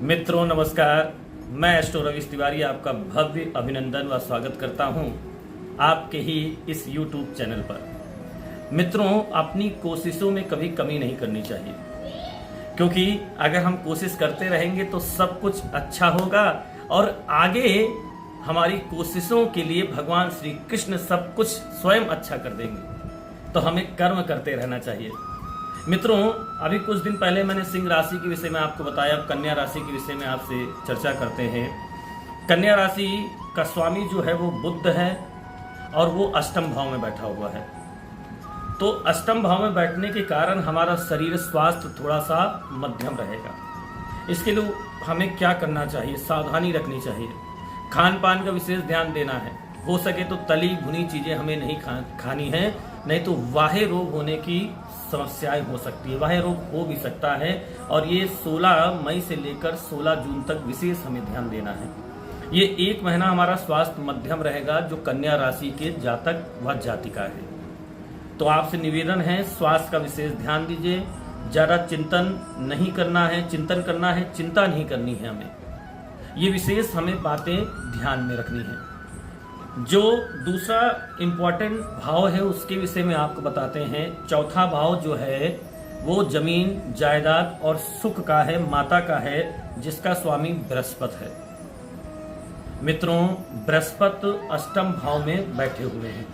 मित्रों नमस्कार। मैं एस्ट्रो रवि तिवारी आपका भव्य अभिनंदन व स्वागत करता हूं आपके ही इस YouTube चैनल पर। मित्रों, अपनी कोशिशों में कभी कमी नहीं करनी चाहिए, क्योंकि अगर हम कोशिश करते रहेंगे तो सब कुछ अच्छा होगा और आगे हमारी कोशिशों के लिए भगवान श्री कृष्ण सब कुछ स्वयं अच्छा कर देंगे। तो हमें कर्म करते रहना चाहिए। मित्रों, अभी कुछ दिन पहले मैंने सिंह राशि के विषय में आपको बताया, कन्या राशि के विषय में आपसे चर्चा करते हैं। कन्या राशि का स्वामी जो है वो बुध है और वो अष्टम भाव में बैठा हुआ है। तो अष्टम भाव में बैठने के कारण हमारा शरीर स्वास्थ्य थोड़ा सा मध्यम रहेगा। इसके लिए हमें क्या करना चाहिए? सावधानी रखनी चाहिए। खान पान का विशेष ध्यान देना है। हो सके तो तली भुनी चीजें हमें नहीं खानी है, नहीं तो वाहे रोग होने की समस्याएं हो सकती है। वाहे रोग हो भी सकता है और ये 16 मई से लेकर 16 जून तक विशेष हमें ध्यान देना है। ये एक महीना हमारा स्वास्थ्य मध्यम रहेगा जो कन्या राशि के जातक व जातिका है। तो आपसे निवेदन है, स्वास्थ्य का विशेष ध्यान दीजिए। ज्यादा चिंतन नहीं करना है, चिंतन करना है, चिंता नहीं करनी है हमें। ये विशेष हमें बातें ध्यान में रखनी है। जो दूसरा इंपॉर्टेंट भाव है उसके विषय में आपको बताते हैं। चौथा भाव जो है वो जमीन जायदाद और सुख का है, माता का है, जिसका स्वामी बृहस्पति है। मित्रों, बृहस्पति अष्टम भाव में बैठे हुए हैं,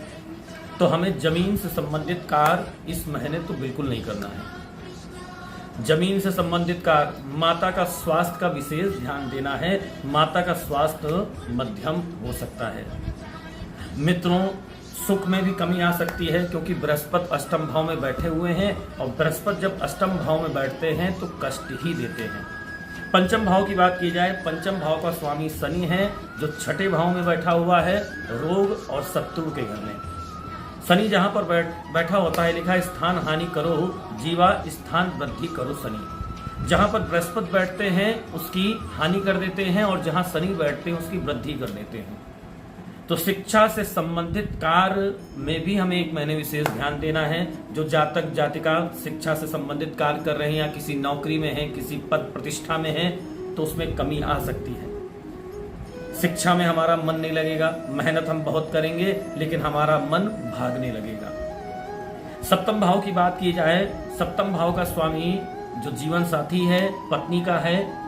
तो हमें जमीन से संबंधित कार्य इस महीने तो बिल्कुल नहीं करना है। जमीन से संबंधित कार्य, माता का स्वास्थ्य का विशेष ध्यान देना है। माता का स्वास्थ्य मध्यम हो सकता है। मित्रों, सुख में भी कमी आ सकती है, क्योंकि बृहस्पति अष्टम भाव में बैठे हुए हैं और बृहस्पति जब अष्टम भाव में बैठते हैं तो कष्ट ही देते हैं। पंचम भाव की बात की जाए, पंचम भाव का स्वामी शनि है, जो छठे भाव में बैठा हुआ है, रोग और शत्रु के घर में। शनि जहां पर बैठा होता है, लिखा है स्थान हानि करो जीवा स्थान वृद्धि करो शनि। जहां पर बृहस्पति बैठते हैं उसकी हानि कर देते हैं और जहां शनि बैठते हैं उसकी वृद्धि कर देते हैं। तो शिक्षा से संबंधित कार्य में भी हमें एक महीने विशेष ध्यान देना है। जो जातक जातिका शिक्षा से संबंधित कार्य कर रहे हैं या किसी नौकरी में है, किसी पद प्रतिष्ठा में है, तो उसमें कमी आ सकती है। शिक्षा में हमारा मन नहीं लगेगा, मेहनत हम बहुत करेंगे लेकिन हमारा मन भागने लगेगा। सप्तम भाव की बात की जाए, सप्तम भाव का स्वामी जो जीवन साथी है, पत्नी का है,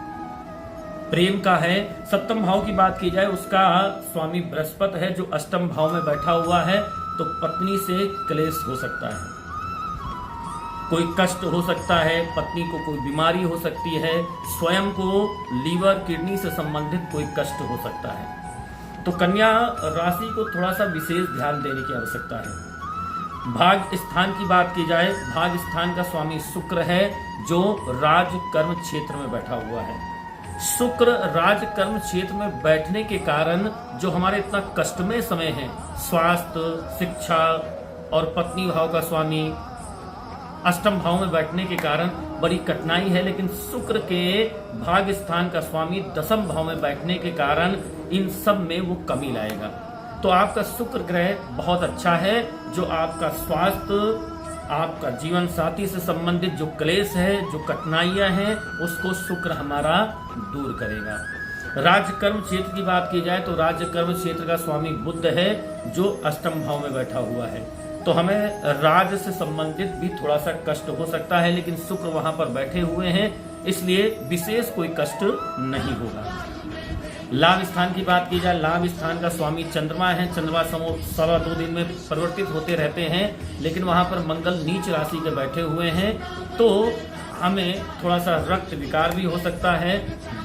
प्रेम का है। सप्तम भाव की बात की जाए, उसका स्वामी बृहस्पति है जो अष्टम भाव में बैठा हुआ है। तो पत्नी से क्लेश हो सकता है, कोई कष्ट हो सकता है, पत्नी को कोई बीमारी हो सकती है, स्वयं को लीवर किडनी से संबंधित कोई कष्ट हो सकता है। तो कन्या राशि को थोड़ा सा विशेष ध्यान देने की आवश्यकता है। भाग स्थान की बात की जाए, भाग स्थान का स्वामी शुक्र है जो राज कर्म क्षेत्र में बैठा हुआ है। शुक्र राज कर्म क्षेत्र में बैठने के कारण जो हमारे इतना कष्टमय समय है, स्वास्थ्य, शिक्षा और पत्नी भाव का स्वामी अष्टम भाव में बैठने के कारण बड़ी कठिनाई है। लेकिन शुक्र के भाग स्थान का स्वामी दसम भाव में बैठने के कारण इन सब में वो कमी लाएगा। तो आपका शुक्र ग्रह बहुत अच्छा है, जो आपका स्वास्थ्य, आपका जीवन साथी से संबंधित जो क्लेश है, जो कठिनाइयां हैं, उसको शुक्र हमारा दूर करेगा। राज्य कर्म क्षेत्र की बात की जाए तो राज्य कर्म क्षेत्र का स्वामी बुध है जो अष्टम भाव में बैठा हुआ है। तो हमें राज से संबंधित भी थोड़ा सा कष्ट हो सकता है, लेकिन शुक्र वहां पर बैठे हुए हैं, इसलिए विशेष कोई कष्ट नहीं होगा। लाभ स्थान की बात की जाए, लाभ स्थान का स्वामी चंद्रमा है। चंद्रमा 2.25 दिन में परिवर्तित होते रहते हैं, लेकिन वहां पर मंगल नीच राशि के बैठे हुए हैं, तो हमें थोड़ा सा रक्त विकार भी हो सकता है,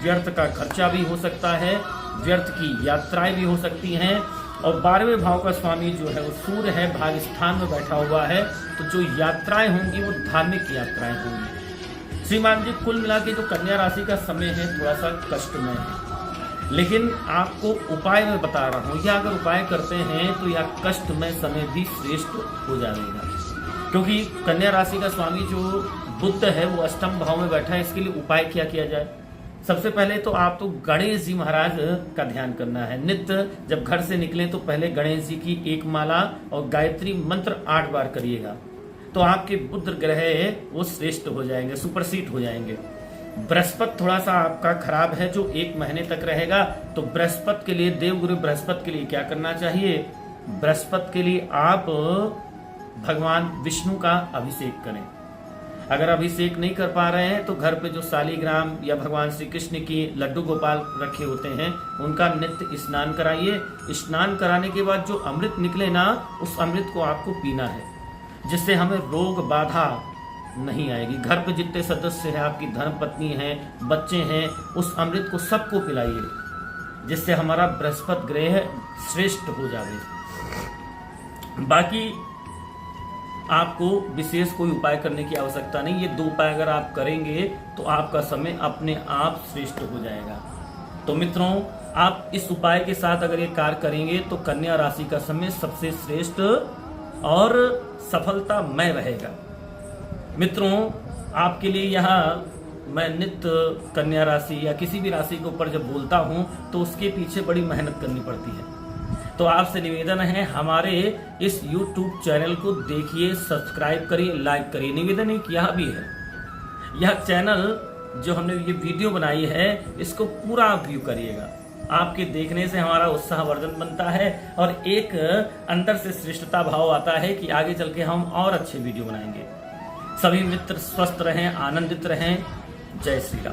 व्यर्थ का खर्चा भी हो सकता है, व्यर्थ की यात्राएं भी हो सकती हैं। और 12वें भाव का स्वामी जो है वो सूर्य है, भाग स्थान में बैठा हुआ है, तो जो यात्राएं होंगी वो धार्मिक यात्राएं होंगी। श्रीमान जी, कुल मिला के जो कन्या राशि का समय है थोड़ा सा कष्टमय है, लेकिन आपको उपाय मैं बता रहा हूँ, यह अगर उपाय करते हैं तो यह कष्टमय समय भी श्रेष्ठ हो जाएगा। क्योंकि कन्या राशि का स्वामी जो बुध है वो अष्टम भाव में बैठा है। इसके लिए उपाय क्या किया जाए? सबसे पहले तो आप तो गणेश जी महाराज का ध्यान करना है। नित्य जब घर से निकले तो पहले गणेश जी की एक माला और गायत्री मंत्र 8 बार करिएगा, तो आपके बुध ग्रह वो श्रेष्ठ हो जाएंगे, सुपरसीट हो जाएंगे। बृहस्पति थोड़ा सा आपका खराब है जो 1 महीने तक रहेगा। तो बृहस्पति के लिए, देवगुरु बृहस्पति के लिए क्या करना चाहिए? बृहस्पति के लिए आप भगवान विष्णु का अभिषेक करें। अगर अभिषेक नहीं कर पा रहे हैं तो घर पे जो शालीग्राम या भगवान श्री कृष्ण की लड्डू गोपाल रखे होते हैं उनका नित्य स्नान कराइए। स्नान कराने के बाद जो अमृत निकले ना, उस अमृत को आपको पीना है, जिससे हमें रोग बाधा नहीं आएगी। घर पे जितने सदस्य हैं, आपकी धर्मपत्नी है, बच्चे हैं, उस अमृत को सबको पिलाइए, जिससे हमारा बृहस्पति ग्रह श्रेष्ठ हो जाए। बाकी आपको विशेष कोई उपाय करने की आवश्यकता नहीं। ये 2 उपाय अगर आप करेंगे तो आपका समय अपने आप श्रेष्ठ हो जाएगा। तो मित्रों, आप इस उपाय के साथ अगर ये कार्य करेंगे तो कन्या राशि का समय सबसे श्रेष्ठ और सफलतामय रहेगा। मित्रों, आपके लिए यहाँ मैं नित्य कन्या राशि या किसी भी राशि के ऊपर जब बोलता हूँ तो उसके पीछे बड़ी मेहनत करनी पड़ती है। तो आपसे निवेदन है, हमारे इस YouTube चैनल को देखिए, सब्सक्राइब करिए, लाइक करिए। निवेदन एक यह भी है, यह चैनल जो हमने ये वीडियो बनाई है इसको पूरा आप व्यू करिएगा। आपके देखने से हमारा उत्साहवर्धन बनता है और एक अंदर से श्रेष्ठता भाव आता है कि आगे चल के हम और अच्छे वीडियो बनाएंगे। सभी मित्र स्वस्थ रहें, आनंदित रहें। जय श्री राम।